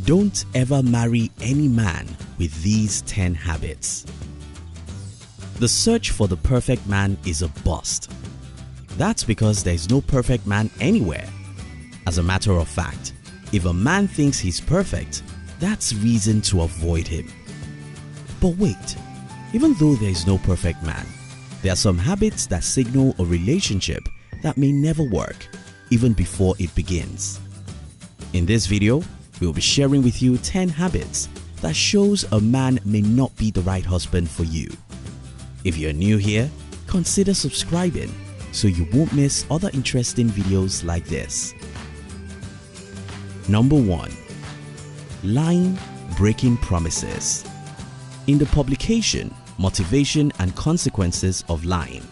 Don't ever marry any man with these 10 habits. The search for the perfect man is a bust. That's because there is no perfect man anywhere. As a matter of fact, if a man thinks he's perfect, that's reason to avoid him. But wait, even though there is no perfect man, there are some habits that signal a relationship that may never work, even before it begins. In this video, we'll be sharing with you 10 habits that shows a man may not be the right husband for you. If you're new here, consider subscribing so you won't miss other interesting videos like this. Number 1. Lying, breaking promises. In the publication Motivation and Consequences of Lying,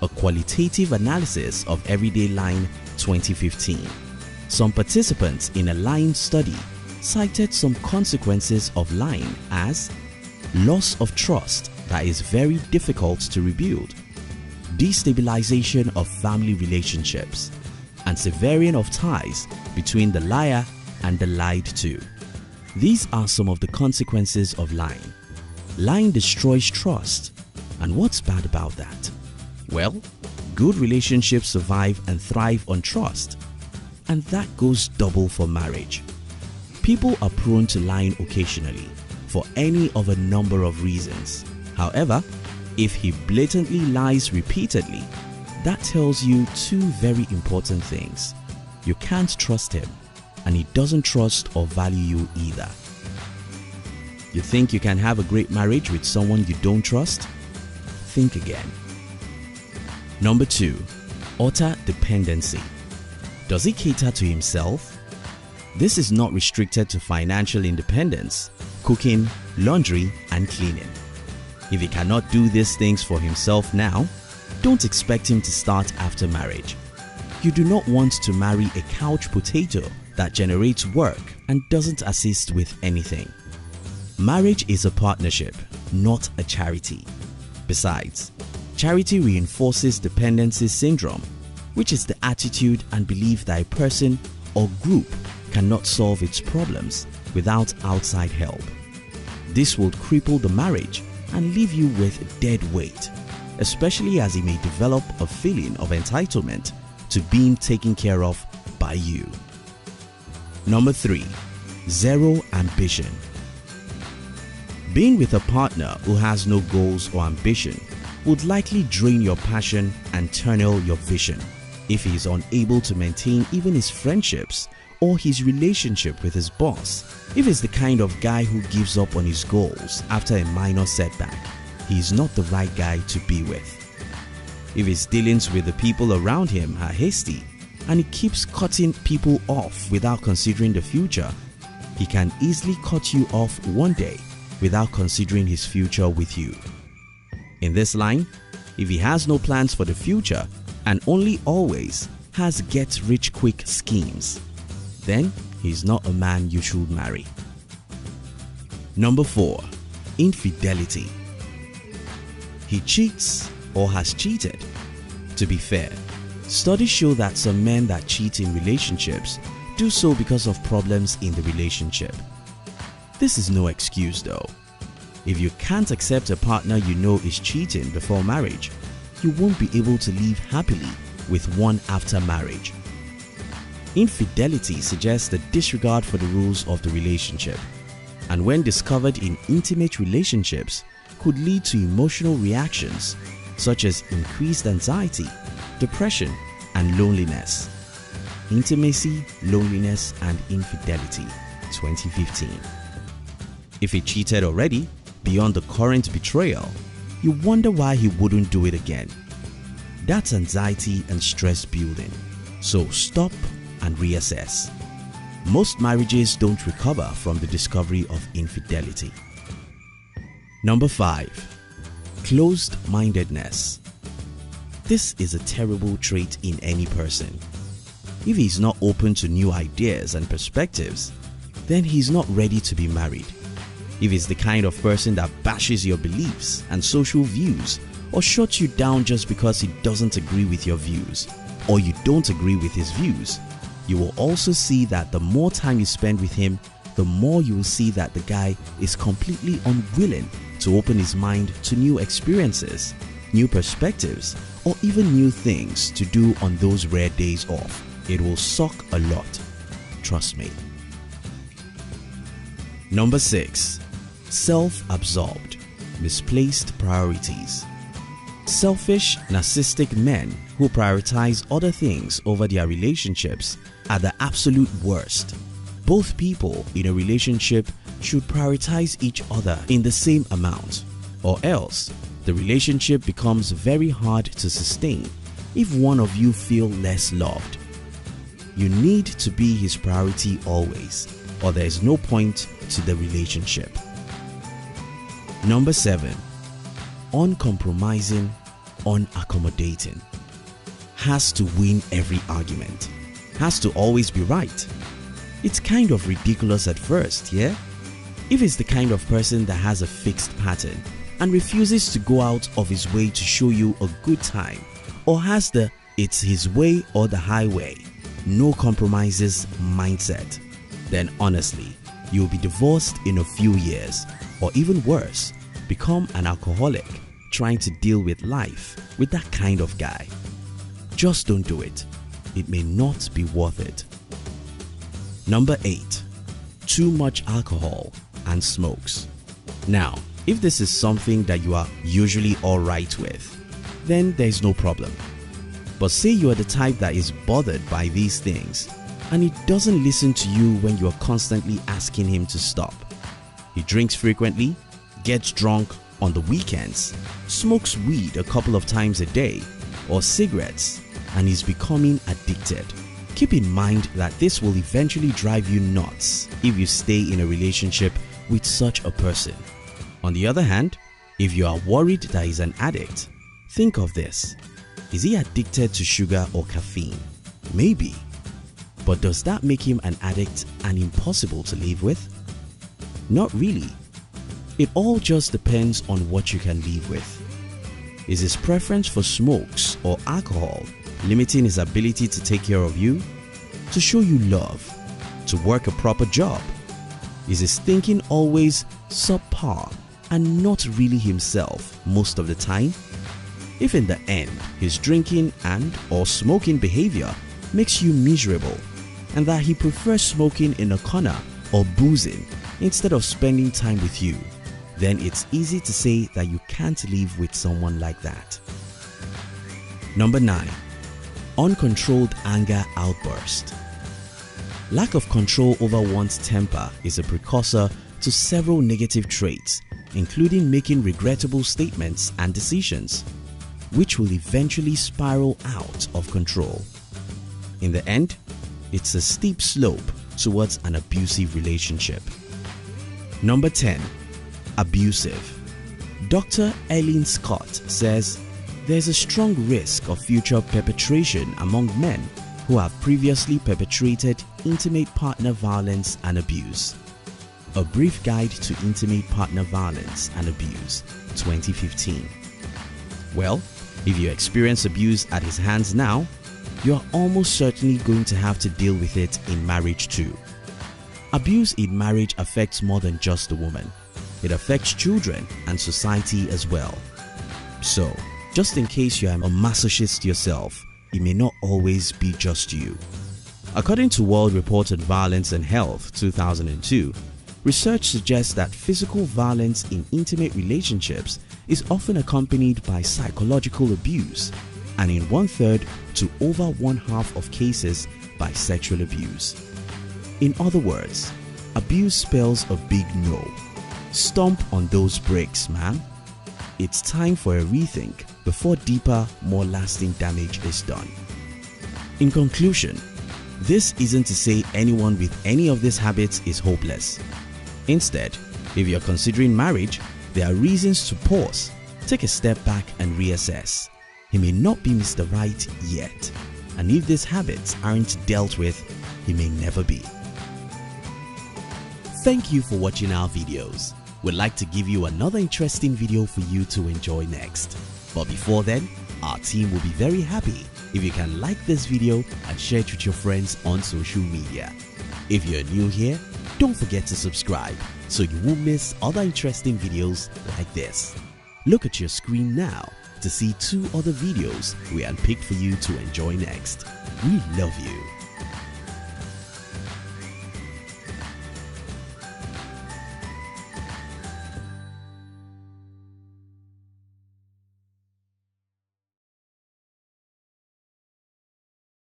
a qualitative analysis of everyday lying 2015, some participants in a lying study cited some consequences of lying as loss of trust that is very difficult to rebuild, destabilization of family relationships, and severing of ties between the liar and the lied to. These are some of the consequences of lying. Lying destroys trust. And what's bad about that? Well, good relationships survive and thrive on trust. And that goes double for marriage. People are prone to lying occasionally for any of a number of reasons. However, if he blatantly lies repeatedly, that tells you two very important things. You can't trust him, and he doesn't trust or value you either. You think you can have a great marriage with someone you don't trust? Think again. Number 2. Utter dependency. Does he cater to himself? This is not restricted to financial independence, cooking, laundry, and cleaning. If he cannot do these things for himself now, don't expect him to start after marriage. You do not want to marry a couch potato that generates work and doesn't assist with anything. Marriage is a partnership, not a charity. Besides, charity reinforces dependency syndrome, which is the attitude and belief that a person or group cannot solve its problems without outside help. This will cripple the marriage and leave you with dead weight, especially as he may develop a feeling of entitlement to being taken care of by you. Number 3. Zero ambition. Being with a partner who has no goals or ambition would likely drain your passion and tunnel your vision if he is unable to maintain even his friendships or his relationship with his boss. If he's the kind of guy who gives up on his goals after a minor setback, he is not the right guy to be with. If his dealings with the people around him are hasty and he keeps cutting people off without considering the future, he can easily cut you off one day without considering his future with you. In this line, if he has no plans for the future and only always has get-rich-quick schemes, then he's not a man you should marry. Number 4. Infidelity. He cheats or has cheated. To be fair, studies show that some men that cheat in relationships do so because of problems in the relationship. This is no excuse though. If you can't accept a partner you know is cheating before marriage, you won't be able to live happily with one after marriage. Infidelity suggests the disregard for the rules of the relationship, and when discovered in intimate relationships, could lead to emotional reactions such as increased anxiety, depression, and loneliness. Intimacy, Loneliness, and Infidelity, 2015. If he cheated already, beyond the current betrayal, you wonder why he wouldn't do it again. That's anxiety and stress building, so stop and reassess. Most marriages don't recover from the discovery of infidelity. Number 5. Closed-mindedness. This is a terrible trait in any person. If he is not open to new ideas and perspectives, then he is not ready to be married. If he's the kind of person that bashes your beliefs and social views or shuts you down just because he doesn't agree with your views, or you don't agree with his views, you will also see that the more time you spend with him, the more you will see that the guy is completely unwilling to open his mind to new experiences, new perspectives, or even new things to do on those rare days off. It will suck a lot. Trust me. Number 6. Self-absorbed, misplaced priorities. Selfish, narcissistic men who prioritize other things over their relationships are the absolute worst. Both people in a relationship should prioritize each other in the same amount, or else the relationship becomes very hard to sustain if one of you feel less loved. You need to be his priority always, or there is no point to the relationship. Number 7. Uncompromising, unaccommodating. Has to win every argument. Has to always be right. It's kind of ridiculous at first, yeah? If it's the kind of person that has a fixed pattern and refuses to go out of his way to show you a good time, or has the "it's his way or the highway, no compromises" mindset, then honestly, you'll be divorced in a few years, or even worse, become an alcoholic trying to deal with life with that kind of guy. Just don't do it. It may not be worth it. Number 8. Too much alcohol and smokes. Now, if this is something that you are usually alright with, then there's no problem. But say you are the type that is bothered by these things and he doesn't listen to you when you are constantly asking him to stop. He drinks frequently, gets drunk on the weekends, smokes weed a couple of times a day, or cigarettes, and is becoming addicted. Keep in mind that this will eventually drive you nuts if you stay in a relationship with such a person. On the other hand, if you are worried that he's an addict, think of this. Is he addicted to sugar or caffeine? Maybe. But does that make him an addict and impossible to live with? Not really. It all just depends on what you can live with. Is his preference for smokes or alcohol limiting his ability to take care of you, to show you love, to work a proper job? Is his thinking always subpar and not really himself most of the time? If in the end his drinking and or smoking behavior makes you miserable and that he prefers smoking in a corner or boozing instead of spending time with you, then it's easy to say that you can't live with someone like that. Number 9. Uncontrolled anger outburst. Lack of control over one's temper is a precursor to several negative traits, including making regrettable statements and decisions, which will eventually spiral out of control. In the end, it's a steep slope towards an abusive relationship. Number 10. Abusive. Dr. Eileen Scott says there's a strong risk of future perpetration among men who have previously perpetrated intimate partner violence and abuse. A Brief Guide to Intimate Partner Violence and Abuse, 2015. Well, if you experience abuse at his hands now, you are almost certainly going to have to deal with it in marriage too. Abuse in marriage affects more than just the woman. It affects children and society as well. So, just in case you are a masochist yourself, it may not always be just you. According to World Report on Violence and Health 2002, research suggests that physical violence in intimate relationships is often accompanied by psychological abuse, and in 1/3 to over 1/2 of cases by sexual abuse. In other words, abuse spells a big no. Stomp on those brakes, man. It's time for a rethink before deeper, more lasting damage is done. In conclusion, this isn't to say anyone with any of these habits is hopeless. Instead, if you're considering marriage, there are reasons to pause, take a step back and reassess. He may not be Mr. Right yet, and if these habits aren't dealt with, he may never be. Thank you for watching our videos. We'd like to give you another interesting video for you to enjoy next. But before then, our team will be very happy if you can like this video and share it with your friends on social media. If you're new here, Don't forget to subscribe so you won't miss other interesting videos like this. Look at your screen now to see 2 other videos we handpicked for you to enjoy next. We love you.